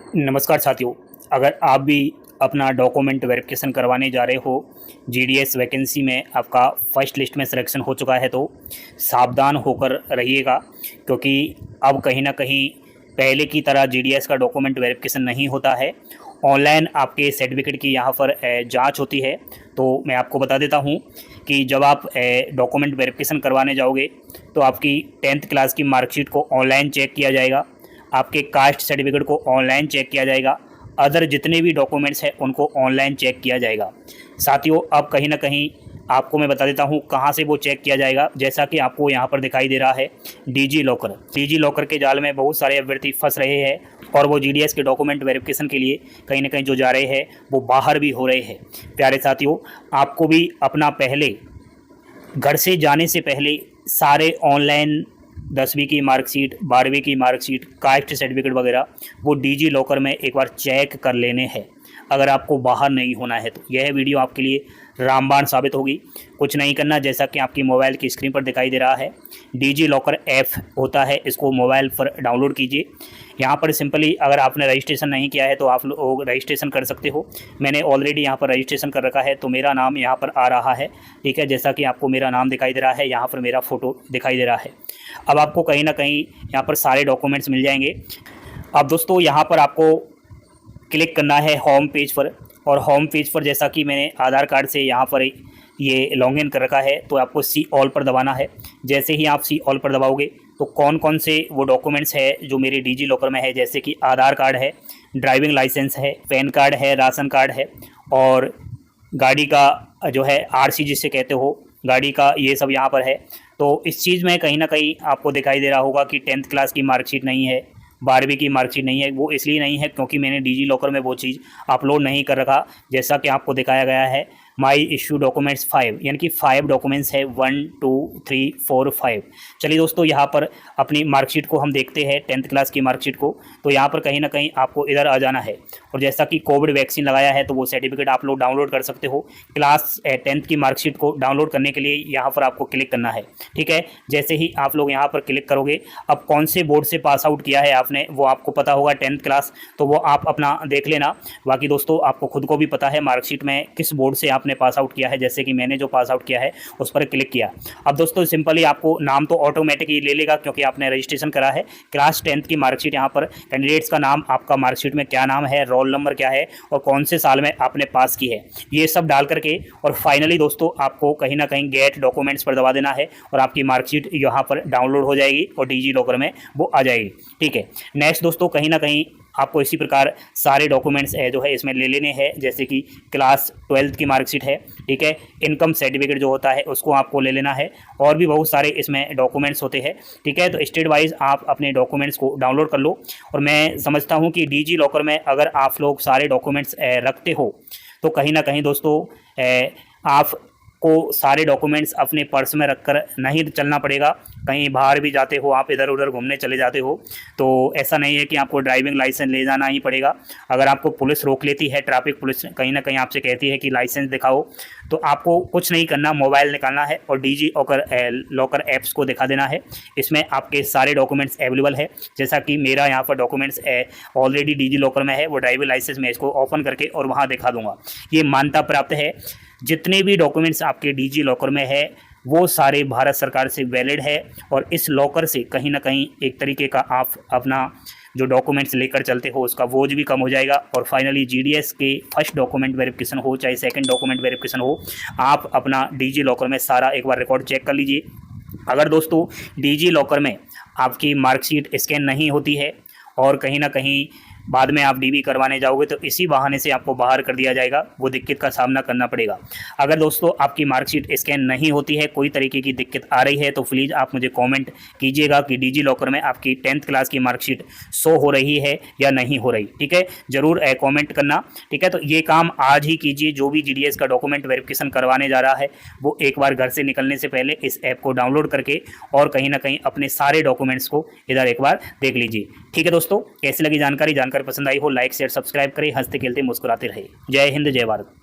नमस्कार साथियों। अगर आप भी अपना डॉक्यूमेंट वेरिफिकेशन करवाने जा रहे हो, जीडीएस वैकेंसी में आपका फर्स्ट लिस्ट में सिलेक्शन हो चुका है, तो सावधान होकर रहिएगा, क्योंकि अब कहीं ना कहीं पहले की तरह जीडीएस का डॉक्यूमेंट वेरिफिकेशन नहीं होता है। ऑनलाइन आपके सर्टिफिकेट की यहाँ पर जांच होती है। तो मैं आपको बता देता हूँ कि जब आप डॉक्यूमेंट वेरिफिकेशन करवाने जाओगे तो आपकी 10th क्लास की मार्कशीट को ऑनलाइन चेक किया जाएगा, आपके कास्ट सर्टिफिकेट को ऑनलाइन चेक किया जाएगा, अदर जितने भी डॉक्यूमेंट्स हैं उनको ऑनलाइन चेक किया जाएगा। साथियों, अब कहीं ना कहीं आपको मैं बता देता हूँ कहाँ से वो चेक किया जाएगा। जैसा कि आपको यहाँ पर दिखाई दे रहा है, डिजी लॉकर के जाल में बहुत सारे अभ्यर्थी फंस रहे हैं और वो जीडीएस के डॉक्यूमेंट वेरिफिकेशन के लिए कहीं ना कहीं जो जा रहे हैं वो बाहर भी हो रहे हैं। प्यारे साथियों, आपको भी अपना पहले घर से जाने से पहले सारे ऑनलाइन 10वीं की मार्कशीट, 12वीं की मार्कशीट, कास्ट सर्टिफिकेट वगैरह वो डिजी लॉकर में एक बार चेक कर लेने हैं, अगर आपको बाहर नहीं होना है तो। यह वीडियो आपके लिए रामबाण साबित होगी। कुछ नहीं करना, जैसा कि आपकी मोबाइल की स्क्रीन पर दिखाई दे रहा है, डिजी लॉकर ऐप होता है, इसको मोबाइल पर डाउनलोड कीजिए। यहाँ पर सिंपली अगर आपने रजिस्ट्रेशन नहीं किया है तो आप लोग रजिस्ट्रेशन कर सकते हो। मैंने ऑलरेडी यहाँ पर रजिस्ट्रेशन कर रखा है, तो मेरा नाम यहाँ पर आ रहा है, ठीक है। जैसा कि आपको मेरा नाम दिखाई दे रहा है, यहाँ पर मेरा फ़ोटो दिखाई दे रहा है। अब आपको कहीं ना कहीं यहाँ पर सारे डॉक्यूमेंट्स मिल जाएंगे। अब दोस्तों, यहाँ पर आपको क्लिक करना है होम पेज पर, और होम पेज पर जैसा कि मैंने आधार कार्ड से यहाँ पर ये लॉगिन कर रखा है, तो आपको सी ऑल पर दबाना है। जैसे ही आप सी ऑल पर दबाओगे तो कौन कौन से वो डॉक्यूमेंट्स है जो मेरे डिजी लॉकर में है, जैसे कि आधार कार्ड है, ड्राइविंग लाइसेंस है, पैन कार्ड है, राशन कार्ड है, और गाड़ी का जो है आरसी जिसे कहते हो गाड़ी का, ये सब यहाँ पर है। तो इस चीज़ में कहीं ना कहीं आपको दिखाई दे रहा होगा कि 10th क्लास की मार्कशीट नहीं है, 12वीं की मार्कशीट नहीं है। वो इसलिए नहीं है क्योंकि मैंने डिजी लॉकर में वो चीज़ अपलोड नहीं कर रखा। जैसा कि आपको दिखाया गया है, माई इशू डॉक्यूमेंट्स 5, यानी कि 5 डॉक्यूमेंट्स है, 1 2 3 4 5। चलिए दोस्तों, यहाँ पर अपनी मार्कशीट को हम देखते हैं, 10th क्लास की मार्कशीट को। तो यहाँ पर कहीं ना कहीं आपको इधर आ जाना है, और जैसा कि कोविड वैक्सीन लगाया है तो वो सर्टिफिकेट आप लोग डाउनलोड कर सकते हो। क्लास 10th की मार्कशीट को डाउनलोड करने के लिए यहाँ पर आपको क्लिक करना है, ठीक है। जैसे ही आप लोग यहाँ पर क्लिक करोगे, अब कौन से बोर्ड से पास आउट किया है आपने वो आपको पता होगा, 10th क्लास, तो वो आप अपना देख लेना। बाकी दोस्तों, आपको खुद को भी पता है मार्कशीट में किस बोर्ड से आपने पास आउट किया है। जैसे कि मैंने जो पास आउट किया है उस पर क्लिक किया। अब दोस्तों, सिंपली आपको नाम तो ऑटोमेटिक ही ले लेगा क्योंकि आपने रजिस्ट्रेशन करा है। क्लास 10th की मार्कशीट, यहाँ पर कैंडिडेट्स का नाम, आपका मार्कशीट में क्या नाम है, रोल नंबर क्या है, और कौन से साल में आपने पास की है, ये सब डाल करके, और फाइनली दोस्तों आपको कहीं ना कहीं गेट डॉक्यूमेंट्स पर दबा देना है, और आपकी मार्कशीट यहाँ पर डाउनलोड हो जाएगी और डिजी लॉकर में वो आ जाएगी, ठीक है। नेक्स्ट दोस्तों, कहीं ना कहीं आपको इसी प्रकार सारे डॉक्यूमेंट्स जो है इसमें ले लेने हैं। जैसे कि क्लास 12th की मार्कशीट है, ठीक है, इनकम सर्टिफिकेट जो होता है उसको आपको ले लेना है, और भी बहुत सारे इसमें डॉक्यूमेंट्स होते हैं, ठीक है। तो स्टेट वाइज आप अपने डॉक्यूमेंट्स को डाउनलोड कर लो। और मैं समझता हूँ कि डिजी लॉकर में अगर आप लोग सारे डॉक्यूमेंट्स रखते हो तो कहीं ना कहीं दोस्तों आप को सारे डॉक्यूमेंट्स अपने पर्स में रखकर नहीं चलना पड़ेगा। कहीं बाहर भी जाते हो, आप इधर उधर घूमने चले जाते हो, तो ऐसा नहीं है कि आपको ड्राइविंग लाइसेंस ले जाना ही पड़ेगा। अगर आपको पुलिस रोक लेती है, ट्रैफिक पुलिस कहीं ना कहीं आपसे कहती है कि लाइसेंस दिखाओ, तो आपको कुछ नहीं करना, मोबाइल निकालना है और डिजी लॉकर ऐप्स को दिखा देना है। इसमें आपके सारे डॉक्यूमेंट्स अवेलेबल है। जैसा कि मेरा यहाँ पर डॉक्यूमेंट्स ऑलरेडी डिजी लॉकर में है, वो ड्राइविंग लाइसेंस में इसको ओपन करके और वहाँ दिखा दूंगा। ये मान्यता प्राप्त है। जितने भी डॉक्यूमेंट्स आपके डिजी लॉकर में है वो सारे भारत सरकार से वैलिड है, और इस लॉकर से कहीं ना कहीं एक तरीके का आप अपना जो डॉक्यूमेंट्स लेकर चलते हो उसका बोझ भी कम हो जाएगा। और फाइनली जीडीएस के फर्स्ट डॉक्यूमेंट वेरिफिकेशन हो चाहे सेकंड डॉक्यूमेंट वेरिफिकेशन हो, आप अपना डिजी लॉकर में सारा एक बार रिकॉर्ड चेक कर लीजिए। अगर दोस्तों डिजी लॉकर में आपकी मार्कशीट स्कैन नहीं होती है और कहीं ना कहीं बाद में आप डीबी करवाने जाओगे तो इसी बहाने से आपको बाहर कर दिया जाएगा, वो दिक्कत का सामना करना पड़ेगा। अगर दोस्तों आपकी मार्कशीट स्कैन नहीं होती है, कोई तरीके की दिक्कत आ रही है, तो प्लीज़ आप मुझे कमेंट कीजिएगा कि डिजी लॉकर में आपकी 10th क्लास की मार्कशीट शो हो रही है या नहीं हो रही, ठीक है। ज़रूर कॉमेंट करना, ठीक है। तो ये काम आज ही कीजिए। जो भी जीडीएस का डॉक्यूमेंट वेरिफिकेशन करवाने जा रहा है वो एक बार घर से निकलने से पहले इस ऐप को डाउनलोड करके और कहीं ना कहीं अपने सारे डॉक्यूमेंट्स को इधर एक बार देख लीजिए, ठीक है। दोस्तों, कैसी लगी जानकारी पसंद आई हो, लाइक शेयर सब्सक्राइब करें, हंसते खेलते मुस्कुराते रहे। जय हिंद, जय भारत।